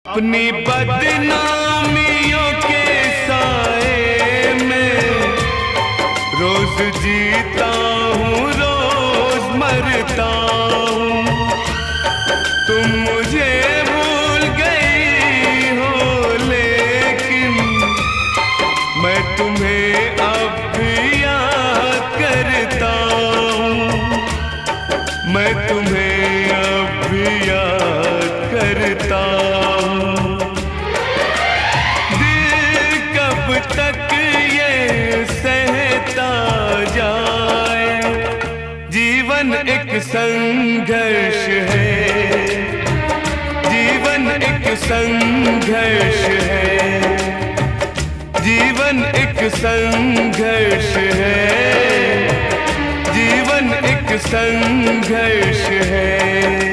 अपनी बदनामियों के साए में रोज जीता हूँ, रोज मरता हूँ। तुम मुझे भूल गई हो लेकिन मैं तुम्हें अब भी याद करता हूँ। मैं तुम्हें अब भी याद करता हूँ। दिल कब तक ये सहता जाए, जीवन एक संघर्ष है, जीवन एक संघर्ष है, जीवन एक संघर्ष है, जीवन एक संघर्ष है।